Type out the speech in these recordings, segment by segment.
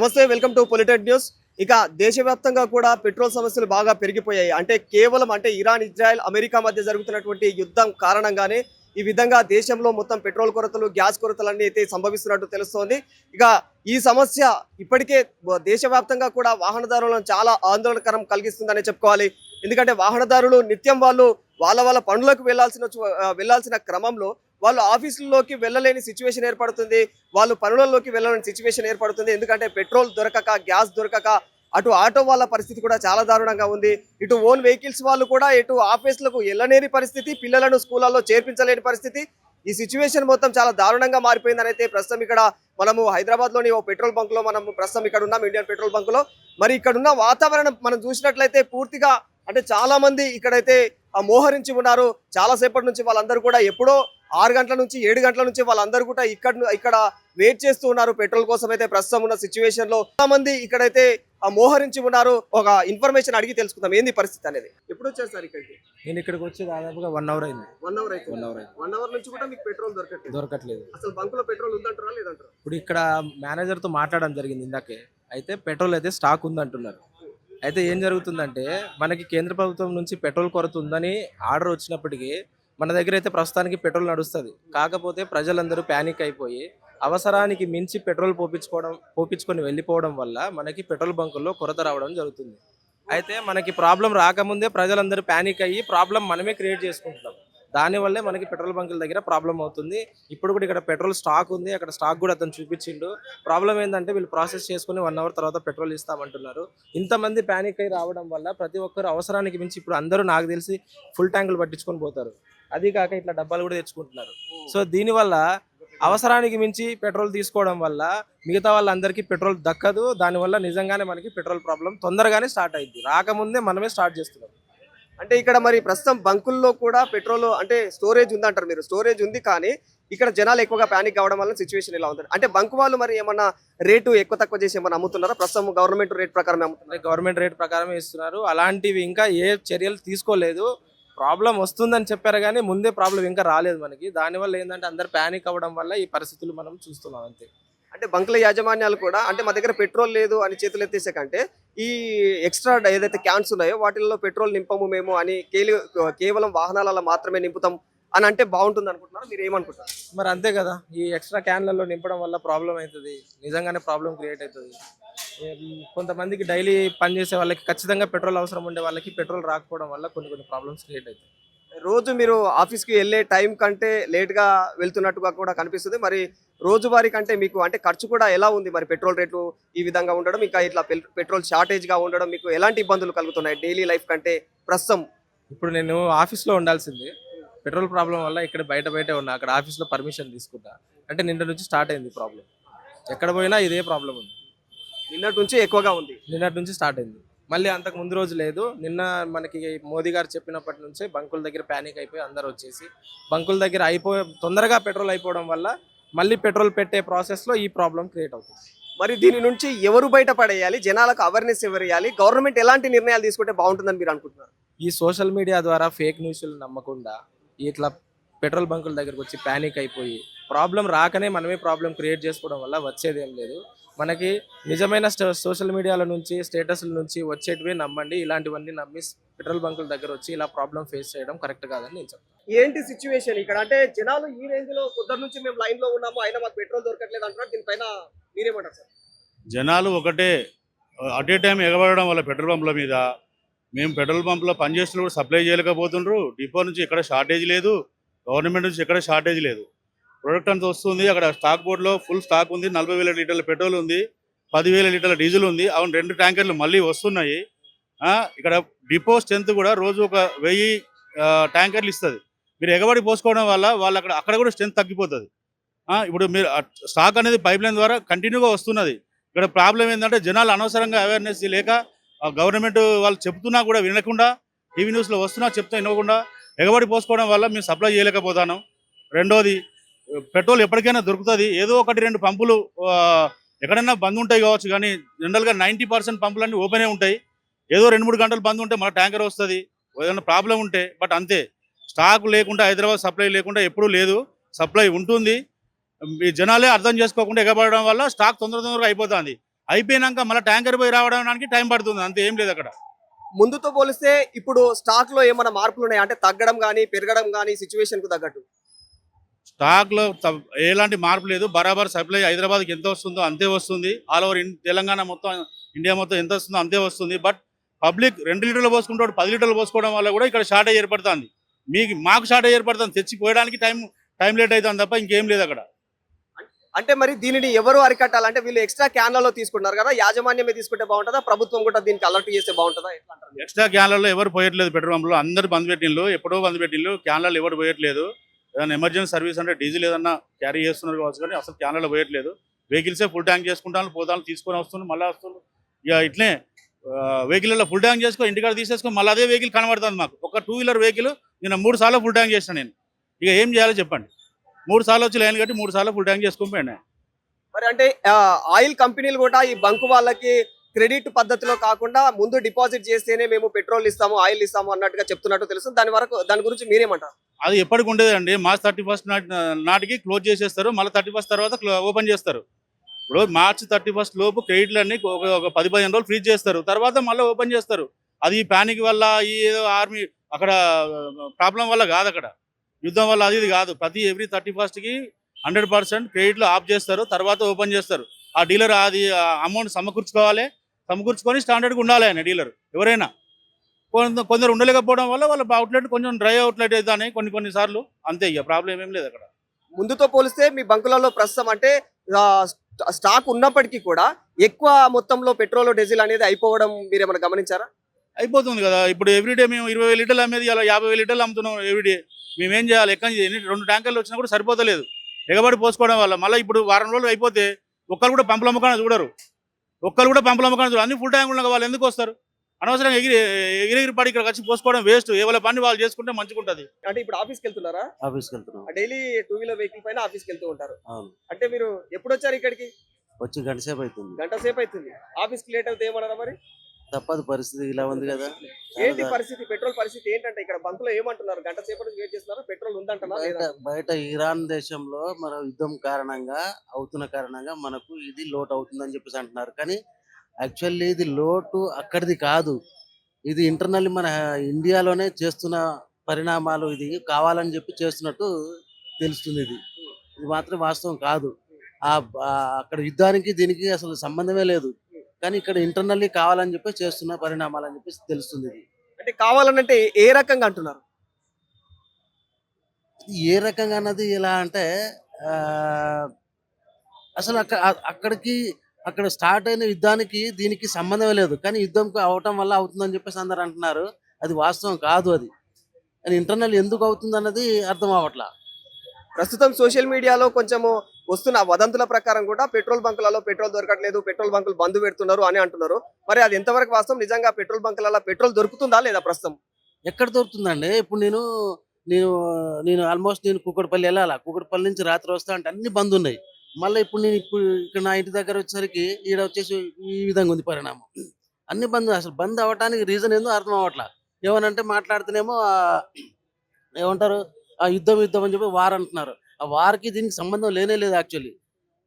నమస్తే, welcome to పొలిటెడ్ news. ఇక దేశవ్యాప్తంగా కూడా పెట్రోల్ సమస్యలు బాగా పెరిగిపోయాయి. కేవలం ఇరాన్, ఇజ్రాయెల్, అమెరికా మధ్య జరుగుతున్నటువంటి యుద్ధం కారణంగానే ఈ విధంగా దేశంలో మొత్తం పెట్రోల్ కొరతలు, గ్యాస్ కొరతలన్నీ అయితే సంభవిస్తున్నట్టు తెలుస్తోంది. ఇక ఈ సమస్య ఇప్పటికే దేశవ్యాప్తంగా కూడా వాహనదారులను చాలా ఆందోళనకరం కలిగిస్తుందనే చెప్పుకోవాలి. ఎందుకంటే వాహనదారులు నిత్యం వాళ్ళ పనులకు వెళ్లాల్సిన క్రమంలో వాళ్ళు ఆఫీసుల్లోకి వెళ్ళలేని సిచ్యువేషన్ ఏర్పడుతుంది. వాళ్ళు పనులలోకి వెళ్ళలేని సిచ్యువేషన్ ఏర్పడుతుంది. ఎందుకంటే పెట్రోల్ దొరకక, గ్యాస్ దొరకక అటు ఆటో వాళ్ళ పరిస్థితి కూడా చాలా దారుణంగా ఉంది. ఇటు ఓన్ వెహికల్స్ వాళ్ళు కూడా ఇటు ఆఫీసులకు వెళ్ళలేని పరిస్థితి, పిల్లలను స్కూళ్ళల్లో చేర్పించలేని పరిస్థితి. ఈ సిచ్యువేషన్ మొత్తం చాలా దారుణంగా మారిపోయిందని అయితే ప్రస్తుతం ఇక్కడ మనము హైదరాబాద్లోని ఓ పెట్రోల్ బంక్ లో మనం ప్రస్తుతం ఇక్కడ ఉన్నాం, ఇండియన్ పెట్రోల్ బంక్ లో. మరి ఇక్కడ ఉన్న వాతావరణం మనం చూసినట్లయితే పూర్తిగా చాలా మంది ఇక్కడైతే మోహరించి ఉన్నారు. చాలా సేపటి నుంచి వాళ్ళందరూ కూడా ఎప్పుడో 6 గంటల నుంచి 7 గంటల నుంచి వాళ్ళందరూ కూడా ఇక్కడ వెయిట్ చేస్తూ ఉన్నారు పెట్రోల్ కోసం. అయితే ప్రస్తుతం ఉన్న సిచ్యువేషన్ లో చాలా మంది ఇక్కడైతే మోహరించి ఉన్నారు. ఒక ఇన్ఫర్మేషన్ అడిగి తెలుసుకుందాం ఏంది పరిస్థితి అనేది. ఎప్పుడు వచ్చారు సార్ ఇక్కడికి? నేను ఇక్కడికి వచ్చి దాదాపుగా 1 అవర్ అయింది. 1 అవర్ అయితే 1 అవర్ నుంచి కూడా మీకు పెట్రోల్ దొరకట్లేదు. అసలు బంక్ లో పెట్రోల్ ఉందంటారా లేదంటారా? ఇప్పుడు ఇక్కడ మేనేజర్ తో మాట్లాడడం జరిగింది ఇందాకే. అయితే పెట్రోల్ అయితే స్టాక్ ఉందంటున్నారు. అయితే ఏం జరుగుతుందంటే మనకి కేంద్ర ప్రభుత్వం నుంచి పెట్రోల్ కొరత ఉందని ఆర్డర్ వచ్చినప్పటికీ మన దగ్గర అయితే ప్రస్తుతానికి పెట్రోల్ నడుస్తుంది. కాకపోతే ప్రజలందరూ ప్యానిక్ అయిపోయి అవసరానికి మించి పెట్రోల్ పోపించుకొని వెళ్ళిపోవడం వల్ల మనకి పెట్రోల్ బంకుల్లో కొరత రావడం జరుగుతుంది. అయితే మనకి ప్రాబ్లం రాకముందే ప్రజలందరూ ప్యానిక్ అయ్యి ప్రాబ్లం మనమే క్రియేట్ చేసుకుంటున్నాం. దానివల్లే మనకి పెట్రోల్ బంకుల దగ్గర ప్రాబ్లం అవుతుంది. ఇప్పుడు కూడా ఇక్కడ పెట్రోల్ స్టాక్ ఉంది, అక్కడ స్టాక్ కూడా అతను చూపించిండు. ప్రాబ్లం ఏంటంటే వీళ్ళు ప్రాసెస్ చేసుకుని 1 అవర్ తర్వాత పెట్రోల్ ఇస్తామంటున్నారు. ఇంతమంది ప్యానిక్ అయ్యి రావడం వల్ల ప్రతి ఒక్కరు అవసరానికి మించి ఇప్పుడు అందరూ నాకు తెలిసి ఫుల్ ట్యాంకులు పట్టించుకొని పోతారు. అది కాక ఇట్లా డబ్బాలు కూడా తెచ్చుకుంటున్నారు. సో దీనివల్ల అవసరానికి మించి పెట్రోల్ తీసుకోవడం వల్ల మిగతా వాళ్ళందరికీ పెట్రోల్ దక్కదు. దానివల్ల నిజంగానే మనకి పెట్రోల్ ప్రాబ్లం తొందరగానే స్టార్ట్ అయింది. రాకముందే మనమే స్టార్ట్ చేస్తున్నాం. ఇక్కడ మరి ప్రస్తుతం బంకుల్లో కూడా పెట్రోల్ స్టోరేజ్ ఉందంటారు మీరు. స్టోరేజ్ ఉంది కానీ ఇక్కడ జనాలు ఎక్కువగా ప్యానిక్ కావడం వల్ల సిచ్యువేషన్ ఇలా ఉంది. బంక్ వాళ్ళు మరి ఏమన్నా రేటు ఎక్కువ తక్కువ చేసి ఏమన్నా అమ్ముతున్నారా? ప్రస్తుతం గవర్నమెంట్ రేట్ ప్రకారం అమ్ముతున్నారు. గవర్నమెంట్ రేట్ ప్రకారమే ఇస్తున్నారు. అలాంటివి ఇంకా ఏ చర్యలు తీసుకోలేదు. ప్రాబ్లం వస్తుందని చెప్పారు కానీ ముందే ప్రాబ్లం ఇంకా రాలేదు మనకి. దానివల్ల ఏంటంటే అందరు ప్యానిక్ అవ్వడం వల్ల ఈ పరిస్థితులు మనం చూస్తున్నాం అంతే. బంకుల యాజమాన్యాలు కూడా మా దగ్గర పెట్రోల్ లేదు అని చేతులు ఎత్తేసే కంటే ఈ ఎక్స్ట్రా ఏదైతే క్యాన్స్ ఉన్నాయో వాటిల్లో పెట్రోల్ నింపము మేము అని కేవలం వాహనాలలో మాత్రమే నింపుతాం అని అంటే బాగుంటుంది అనుకుంటున్నారు. మీరు ఏమనుకుంటారు? మరి అంతే కదా, ఈ ఎక్స్ట్రా క్యాన్లలో నింపడం వల్ల ప్రాబ్లం అవుతుంది. నిజంగానే ప్రాబ్లం క్రియేట్ అవుతుంది. కొంతమందికి డైలీ పనిచేసే వాళ్ళకి ఖచ్చితంగా పెట్రోల్ అవసరం ఉండే వాళ్ళకి పెట్రోల్ రాకపోవడం వల్ల కొన్ని ప్రాబ్లమ్స్ క్రియేట్ అవుతాయి. రోజు మీరు ఆఫీస్కి వెళ్ళే టైం కంటే లేట్గా వెళ్తున్నట్టుగా కూడా కనిపిస్తుంది. మరి రోజువారీ కంటే మీకు ఖర్చు కూడా ఎలా ఉంది? మరి పెట్రోల్ రేట్లు ఈ విధంగా ఉండడం, ఇంకా ఇట్లా పెట్రోల్ షార్టేజ్గా ఉండడం మీకు ఎలాంటి ఇబ్బందులు కలుగుతున్నాయి డైలీ లైఫ్ కంటే ప్రస్తుతం? ఇప్పుడు నేను ఆఫీస్లో ఉండాల్సింది, పెట్రోల్ ప్రాబ్లం వల్ల ఇక్కడ బయటే ఉన్నా. అక్కడ ఆఫీస్లో పర్మిషన్ తీసుకుంటా. నిన్న నుంచి స్టార్ట్ అయింది ప్రాబ్లం. ఎక్కడ పోయినా ఇదే ప్రాబ్లం ఉంది. నిన్నటి నుంచి ఎక్కువగా ఉంది. నిన్నటి నుంచి స్టార్ట్ అయింది. మళ్ళీ అంతకు ముందు రోజు లేదు. నిన్న మనకి మోదీ గారు చెప్పినప్పటి నుంచే బంకుల దగ్గర ప్యానిక్ అయిపోయి అందరూ వచ్చేసి బంకుల దగ్గర తొందరగా పెట్రోల్ అయిపోవడం వల్ల మళ్ళీ పెట్రోల్ పెట్టే ప్రాసెస్లో ఈ ప్రాబ్లం క్రియేట్ అవుతుంది. మరి దీని నుంచి ఎవరు బయటపడేయాలి? జనాలకు అవేర్నెస్ ఎవరు ఇవ్వాలి? గవర్నమెంట్ ఎలాంటి నిర్ణయాలు తీసుకుంటే బాగుంటుందని మీరు అనుకుంటున్నారు? ఈ సోషల్ మీడియా ద్వారా ఫేక్ న్యూస్లు నమ్మకుండా ఇట్లా పెట్రోల్ బంకుల దగ్గరకు వచ్చి ప్యానిక్ అయిపోయి ప్రాబ్లం రాకనే మనమే ప్రాబ్లం క్రియేట్ చేసుకోవడం వల్ల వచ్చేది ఏం లేదు. మనకి నిజమైన సోషల్ మీడియాల నుంచి, స్టేటస్ల నుంచి వచ్చేటివే నమ్మండి. ఇలాంటివన్నీ నమ్మి పెట్రోల్ బంకుల దగ్గర వచ్చి ఇలా ప్రాబ్లం ఫేస్ చేయడం కరెక్ట్ కాదని నేను చెప్తాను. ఏంటి సిచ్యువేషన్ ఇక్కడ? జనాలు ఈ రేంజ్ లో పొద్దున్న నుంచి మేము లైన్ లో ఉన్నాము, అయినా మాకు పెట్రోల్ దొరకట్లేదు అంటున్నారు. దీనిపైన మీరేమంటారు సార్? జనాలు ఒకటే అట్ ఏ టైం ఎగబడడం వల్ల పెట్రోల్ పంపుల మీద మేము పెట్రోల్ పంపులో పనిచేస్తున్న కూడా సప్లై చేయలేకపోతుండ్రు. డిపో నుంచి ఎక్కడ షార్టేజ్ లేదు, గవర్నమెంట్ నుంచి ఎక్కడ షార్టేజ్ లేదు. ప్రొడక్ట్ అంతా వస్తుంది. అక్కడ స్టాక్ బోర్డులో ఫుల్ స్టాక్ ఉంది. 40,000 లీటర్ల పెట్రోల్ ఉంది, 10,000 లీటర్ల డీజిల్ ఉంది. అవును, 2 ట్యాంకర్లు మళ్ళీ వస్తున్నాయి. ఇక్కడ డిపో స్ట్రెంత్ కూడా రోజు ఒక 1000 ట్యాంకర్లు ఇస్తుంది. మీరు ఎగబడి పోసుకోవడం వల్ల వాళ్ళు అక్కడ కూడా స్ట్రెంత్ తగ్గిపోతుంది. ఇప్పుడు మీరు స్టాక్ అనేది పైప్ లైన్ ద్వారా కంటిన్యూగా వస్తున్నది. ఇక్కడ ప్రాబ్లం ఏంటంటే జనాలు అనవసరంగా అవేర్నెస్ లేక గవర్నమెంట్ వాళ్ళు చెప్తున్నా కూడా వినకుండా, టీవీ న్యూస్లో వస్తున్నా చెప్తా వినకుండా ఎగబడి పోసుకోవడం వల్ల మేము సప్లై చేయలేకపోతాను. రెండోది, పెట్రోల్ ఎప్పటికైనా దొరుకుతుంది. ఏదో 1-2 పంపులు ఎక్కడైనా బంద్ ఉంటాయి కావచ్చు, కానీ జనరల్గా 90% పంపులన్నీ ఓపెనే ఉంటాయి. ఏదో 2-3 గంటలు బంద్ ఉంటే మన ట్యాంకర్ వస్తుంది ఏదైనా ప్రాబ్లం ఉంటే. బట్ అంతే, స్టాక్ లేకుండా హైదరాబాద్ సప్లై లేకుండా ఎప్పుడూ లేదు. సప్లై ఉంటుంది. ఈ జనాలే అర్థం చేసుకోకుండా ఎగబడడం వల్ల స్టాక్ తొందరగా అయిపోతుంది. అయిపోయినాక మళ్ళీ ట్యాంకర్ పోయి రావడానికి టైం పడుతుంది, అంతే, ఏం లేదు అక్కడ. ముందుతో పోలిస్తే ఇప్పుడు స్టాక్ లో ఏమైనా మార్పులు ఉన్నాయి అంటే తగ్గడం కానీ పెరగడం కానీ సిచ్యువేషన్ కు తగ్గట్టు? స్టాక్లో ఎలాంటి మార్పు లేదు, బరాబర్ సప్లై హైదరాబాద్కి ఎంత వస్తుందో అంతే వస్తుంది, ఆల్ ఓవర్ తెలంగాణ మొత్తం, ఇండియా మొత్తం ఎంత వస్తుందో అంతే వస్తుంది. బట్ పబ్లిక్ 2 లీటర్లు పోసుకుంటాడు, 10 లీటర్లు పోసుకోవడం వల్ల కూడా ఇక్కడ షార్టేజ్ ఏర్పడుతుంది. మాకు షార్టేజ్ ఏర్పడుతుంది, తెచ్చిపోయడానికి టైం లేట్ అవుతుంది తప్ప ఇంకేం లేదు అక్కడ. అంటే మరి దీనిని ఎవరు అరికట్టాలంటే వీళ్ళు ఎక్స్ట్రా క్యాన్లలో తీసుకుంటున్నారు కదా, యాజమాన్యమే తీసుకుంటే బాగుంటుందా, ప్రభుత్వం కూడా దీనికి అలర్ట్ చేస్తే బాగుంటుందా, ఎట్లా అంటారు? ఎక్స్ట్రా క్యాన్లలో ఎవరు పోయట్లేదు, పెట్రోల్ పంపులో అందరు బంద్ పెట్టిండ్రు, ఎప్పుడో బంద్ పెట్టిండ్రు, క్యాన్లలో ఎవరు పోయట్లేదు. ఏదైనా ఎమర్జెన్సీ సర్వీస్ అంటే డీజిల్ ఏదన్నా క్యారీ చేస్తున్నారు కావచ్చు, కానీ అసలు క్యాన్లలో పోయట్లేదు. వెహికల్సే ఫుల్ ట్యాంక్ చేసుకుంటాను, పోతాను, తీసుకొని వస్తున్నారు, మళ్ళీ వస్తున్నారు. ఇక ఇట్లే వెహికల్లో ఫుల్ ట్యాంక్ చేసుకొని ఇంటికాడ తీసేసుకొని మళ్ళీ అదే వెహికల్ కనబడుతుంది మాకు. ఒక 2 వీలర్ వెహికల్ నేను 3 సార్లు ఫుల్ ట్యాంక్ చేస్తాను నేను. ఇక ఏం చేయాలో చెప్పండి, 3 సార్లు వచ్చి లైన్ కట్టి 3 సార్లు ఫుల్ ట్యాంక్ చేసుకొని పోయినా. మరి అంటే ఆయిల్ కంపెనీలు కూడా ఈ బంకు వాళ్ళకి క్రెడిట్ పద్ధతిలో కాకుండా ముందు డిపాజిట్ చేస్తేనే మేము పెట్రోల్ ఇస్తాము, ఆయిల్ ఇస్తాము అన్నట్టుగా చెప్తున్నట్టు తెలుసు. దాని గురించి మీరేమంటారు? అది ఎప్పటికి ఉండేదండి, మార్చ్ 31 నాటికి క్లోజ్ చేసేస్తారు, మళ్ళీ 31 తర్వాత ఓపెన్ చేస్తారు. ఇప్పుడు మార్చ్ 31 లోపు క్రెడిట్లన్నీ ఒక 10-15 రోజులు ఫ్రీజ్ చేస్తారు, తర్వాత మళ్ళీ ఓపెన్ చేస్తారు. అది ప్యానిక్ వల్ల, ఈ ఏదో ఆర్మీ అక్కడ ప్రాబ్లం వల్ల కాదు, అక్కడ యుద్ధం వల్ల అది ఇది కాదు. ఎవ్రీ 31కి 100% క్రెడిట్లు ఆఫ్ చేస్తారు, తర్వాత ఓపెన్ చేస్తారు. ఆ డీలర్ అది అమౌంట్ సమకూర్చుకొని స్టాండర్డ్గా ఉండాలి ఆయన డీలర్ ఎవరైనా. కొందరు ఉండలేకపోవడం వల్ల వాళ్ళ అవుట్లెట్ కొంచెం డ్రై అవుట్లెట్ అవుతాయి కొన్ని సార్లు, అంతే. ఇక ప్రాబ్లం ఏం లేదు అక్కడ. ముందుతో పోలిస్తే మీ బంకులలో ప్రస్తుతం అంటే స్టాక్ ఉన్నప్పటికీ కూడా ఎక్కువ మొత్తంలో పెట్రోల్ డీజిల్ అనేది అయిపోవడం మీరేమైనా గమనించారా? అయిపోతుంది కదా, ఇప్పుడు ఎవ్రీడే మేము 20,000 లీటర్లు అమ్మేది ఇలా 50,000 లీటర్లు అమ్ముతున్నాం ఎవ్రీడే. మేమేం చేయాలి, ఎక్కడ 2 ట్యాంకర్లు వచ్చినా కూడా సరిపోతలేదు ఎగబడి పోసుకోవడం వల్ల. మళ్ళీ ఇప్పుడు వారం రోజులు అయిపోతే ఒక్కరు కూడా పంపులు అమ్మకాన్ని చూడరు, అన్ని ఫుల్ ట్యాంక్ ఉండగా వాళ్ళు ఎందుకు వస్తారు? అనవసరంగా ఎగిరి పడి ఇక్కడ వచ్చి పోసుకోవడం వేస్ట్. ఎవరి పని వాళ్ళు చేసుకుంటే మంచిగా ఉంటుంది. అంటే ఇప్పుడు ఆఫీస్కి వెళ్తున్నారా? ఆఫీస్కి వెళ్తున్నాం. డైలీ 2 వీలర్ వెహికల్ పైన ఆఫీస్కి వెళ్తూ ఉంటారు. అవును. అంటే మీరు ఎప్పుడు వచ్చారు ఇక్కడికి? వచ్చి గంట సేపు అవుతుంది. గంట సేపు అవుతుంది. ఆఫీస్కి లేట్ అవుతే ఏమన్నారా మరి? తప్పదు, పరిస్థితి ఇలా ఉంది కదా. ఏంటి పరిస్థితి, పెట్రోల్ పరిస్థితి ఏంటంటే ఇక్కడ బంకులో ఏమంటున్నారు? గంట సేపు నుంచి వెయిట్ చేస్తున్నారు, పెట్రోల్ ఉందంటున్నారు. బయట ఇరాన్ దేశంలో మన యుద్ధం అవుతున్న కారణంగా మనకు ఇది లోటు అవుతుందని చెప్పేసి అంటున్నారు. కానీ యాక్చువల్లీ ఇది లోటు అక్కడిది కాదు, ఇది ఇంటర్నల్లీ మన ఇండియాలోనే చేస్తున్న పరిణామాలు. ఇది కావాలని చెప్పి చేస్తున్నట్టు తెలుస్తుంది. ఇది మాత్రం వాస్తవం కాదు. అక్కడ యుద్ధానికి దీనికి అసలు సంబంధమే లేదు, కానీ ఇక్కడ ఇంటర్నల్లీ కావాలని చెప్పి చేస్తున్న పరిణామాలు అని చెప్పి తెలుస్తుంది. అంటే కావాలనంటే ఏ రకంగా అంటున్నారు? ఏ రకంగా అన్నది ఎలా అంటే అసలు అక్కడ స్టార్ట్ అయిన యుద్ధానికి దీనికి సంబంధం లేదు, కానీ యుద్ధం అవటం వల్ల అవుతుందని చెప్పేసి అందరు అంటున్నారు. అది వాస్తవం కాదు. అది ఇంటర్నల్ ఎందుకు అవుతుంది అన్నది అర్థం అవ్వట్లా. ప్రస్తుతం సోషల్ మీడియాలో కొంచెము వస్తున్న వదంతుల ప్రకారం కూడా పెట్రోల్ బంకులలో పెట్రోల్ దొరకట్లేదు, పెట్రోల్ బంకులు బంద్ పెడుతున్నారు అని అంటున్నారు. మరి అది ఎంతవరకు వాస్తవం? నిజంగా పెట్రోల్ బంకులలో పెట్రోల్ దొరుకుతుందా లేదా ప్రస్తుతం? ఎక్కడ దొరుకుతుందండి? ఇప్పుడు నేను ఆల్మోస్ట్ కూకట్పల్లి వెళ్ళాలా, కూకట్పల్లి నుంచి రాత్రి వస్తా అంటే అన్ని బంద్ ఉన్నాయి. మళ్ళీ ఇప్పుడు ఇక్కడ నా ఇంటి దగ్గర వచ్చేసరికి ఈడ వచ్చేసి ఈ విధంగా ఉంది పరిణామం. అన్ని బంద్. అసలు బంద్ అవ్వటానికి రీజన్ ఏందో అర్థం అవ్వట్లా. ఏమనంటే మాట్లాడితేనేమో ఏమంటారు, ఆ యుద్ధం అని చెప్పి వార్ అంటున్నారు. ఆ వార్కి దీనికి సంబంధం లేనే లేదు యాక్చువల్లీ,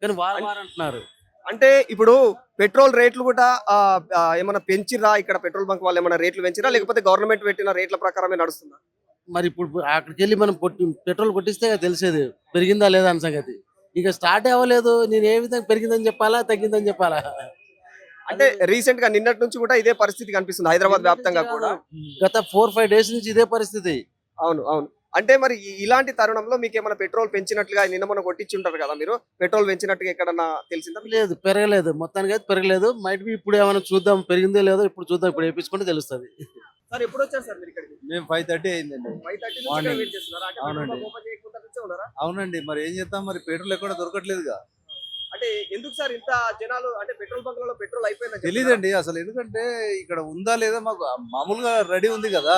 కానీ వార్ అంటున్నారు. అంటే ఇప్పుడు పెట్రోల్ రేట్లు కూడా ఏమైనా పెంచిరా? ఇక్కడ పెట్రోల్ బంక్ వాళ్ళు ఏమైనా రేట్లు పెంచిరా, లేకపోతే గవర్నమెంట్ పెట్టిన రేట్ల ప్రకారమే నడుస్తుందా? మరి ఇప్పుడు అక్కడికి వెళ్ళి మనం పెట్రోల్ కొట్టిస్తే తెలిసేది పెరిగిందా లేదా అని సంగతి. ఇక స్టార్ట్ అవ్వలేదు, నేను ఏ విధంగా పెరిగిందని చెప్పాలా, తగ్గిందని చెప్పాలా? అంటే రీసెంట్ గా నిన్నటి నుంచి కూడా ఇదే పరిస్థితి కనిపిస్తుంది హైదరాబాద్ వ్యాప్తంగా కూడా. గత 4-5 డేస్ నుంచి ఇదే పరిస్థితి. అవును. అంటే మరి ఇలాంటి తరుణంలో మీకు ఏమైనా పెట్రోల్ పెంచినట్లుగా నిన్న మనం కొట్టించి ఉంటారు కదా, మీరు పెట్రోల్ పెంచినట్టుగా ఎక్కడన్నా తెలిసిందా? లేదు, పెరగలేదు, మొత్తానికి అయితే పెరగలేదు. మైట్ బి ఇప్పుడు ఏమైనా చూద్దాం, పెరిగిందో లేదో ఇప్పుడు చూద్దాం, ఇప్పుడు వేయించుకుంటే తెలుస్తుంది. సార్ ఎప్పుడు వచ్చారు సార్ మీరు ఇక్కడికి? మేము 5:30 అయిందండి. 5:30 నుంచి మార్నింగ్. వెయిట్ చేస్తున్నారా? అంటే అవునండి. పెట్రోల్ ఓపెన్ చేయకుండా నుంచే ఉన్నారా? అవునండి, మరి ఏం చేస్తాం, మరి పెట్రోల్ ఎక్కడ దొరకట్లేదుగా. అంటే ఎందుకు సార్ ఇంత జనాలు, అంటే పెట్రోల్ బంకులలో పెట్రోల్ అయిపోయిందని తెలియదండి అసలు, ఎందుకంటే ఇక్కడ ఉందా లేదా మాకు మామూలుగా రెడీ ఉంది కదా,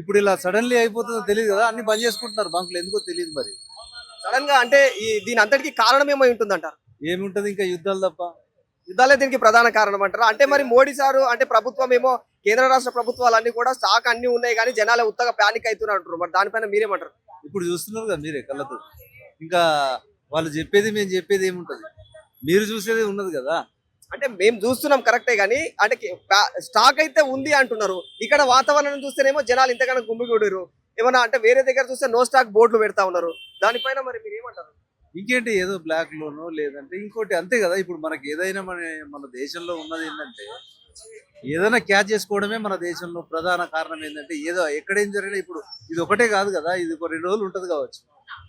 ఇప్పుడు ఇలా సడన్లీ అయిపోతుందో తెలియదు కదా, అన్ని బంద్ చేసుకుంటున్నారు బంకులు, ఎందుకో తెలియదు. మరి సడన్ గా అంటే దీని అంతటికి కారణం ఏమై ఉంటుందంటారు? ఏముంటది, ఇంకా యుద్ధాలు తప్ప. యుద్ధాలే దీనికి ప్రధాన కారణం అంటారా? అంటే మరి మోడీ సారు, అంటే ప్రభుత్వం ఏమో, కేంద్ర రాష్ట్ర ప్రభుత్వాలు కూడా స్టాక్ అన్ని ఉన్నాయి కానీ జనాలు ఉత్తగా ప్యానిక్ అవుతున్నారు అంటారు. మరి దానిపైన మీరేమంటారు? ఇప్పుడు చూస్తున్నారు కదా మీరే కళ్ళతో, ఇంకా వాళ్ళు చెప్పేది మేము చెప్పేది ఏముంటది, మీరు చూసేది ఉన్నది కదా. అంటే మేము చూస్తున్నాం కరెక్టే కానీ అంటే స్టాక్ అయితే ఉంది అంటున్నారు. ఇక్కడ వాతావరణం చూస్తేనేమో జనాలు ఇంతకన్నా గుమ్మిగూడారు. ఏమన్నా అంటే వేరే దగ్గర చూస్తే నో స్టాక్ బోర్డులు పెడతా ఉన్నారు. దానిపైన మరి మీరు ఏమంటారు? ఇంకేంటి ఏదో బ్లాక్ లోనో లేదంటే ఇంకోటి అంతే కదా. ఇప్పుడు మనకి ఏదైనా మన దేశంలో ఉన్నది ఏంటంటే ఏదైనా క్యాచ్ చేసుకోవడమే మన దేశంలో ప్రధాన కారణం. ఏంటంటే ఏదో ఎక్కడేం జరిగినా ఇప్పుడు ఇది ఒకటే కాదు కదా, ఇది ఒక 2 రోజులు ఉంటది కావచ్చు.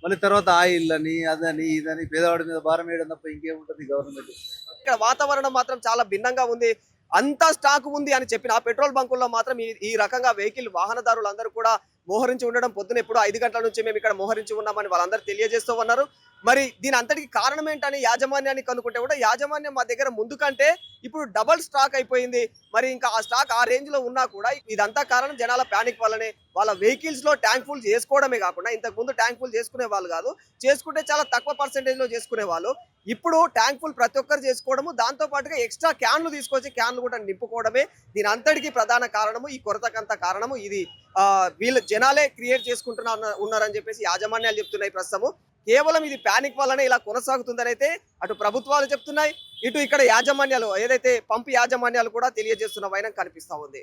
మళ్ళీ తర్వాత ఆయిల్ అని అదని ఇదని పేదవాడి మీద భారం వేయడం తప్ప ఇంకేముంటది గవర్నమెంట్. ఇక్కడ వాతావరణం మాత్రం చాలా భిన్నంగా ఉంది. అంత స్టాక్ ఉంది అని చెప్పిన ఆ పెట్రోల్ బంకుల్లో మాత్రం ఈ రకంగా వెహికల్ వాహనదారులందరూ కూడా మోహరించి ఉండడం, పొద్దున ఎప్పుడు 5 గంటల నుంచి మేము ఇక్కడ మోహరించి ఉన్నామని వాళ్ళందరూ తెలియజేస్తూ ఉన్నారు. మరి దీని అంతటికి కారణం ఏంటని యాజమాన్యాన్ని కనుక్కుంటే కూడా యాజమాన్యం మా దగ్గర ముందు కంటే ఇప్పుడు డబల్ స్టాక్ అయిపోయింది. మరి ఇంకా ఆ స్టాక్ ఆ రేంజ్ లో ఉన్నా కూడా ఇదంతా కారణం జనాల ప్యానిక్ వల్లనే. వాళ్ళ వెహికల్స్ లో ట్యాంక్ ఫుల్ చేసుకోవడమే కాకుండా ఇంతకు ముందు ట్యాంక్ ఫుల్ చేసుకునే వాళ్ళు కాదు, చేసుకుంటే చాలా తక్కువ పర్సెంటేజ్ లో చేసుకునే వాళ్ళు. ఇప్పుడు ట్యాంక్ ఫుల్ ప్రతి ఒక్కరు చేసుకోవడము, దాంతో పాటుగా ఎక్స్ట్రా క్యాన్లు తీసుకొచ్చి క్యాన్లు కూడా నింపుకోవడమే దీని అంతటికి ప్రధాన కారణము. ఈ కొరతకంత కారణము ఇది వీళ్ళు జనాలే క్రియేట్ ఉన్నారని చెప్పేసి యాజమాన్యాలు చెప్తున్నాయి ప్రస్తుతము. కేవలం ఇది ప్యానిక్ వల్లనే ఇలా కొనసాగుతుందని అయితే అటు ప్రభుత్వాలు చెప్తున్నాయి, ఇటు ఇక్కడ యాజమాన్యాలు ఏదైతే పంపు యాజమాన్యాలు కూడా తెలియజేస్తున్న వైనం కనిపిస్తా ఉంది.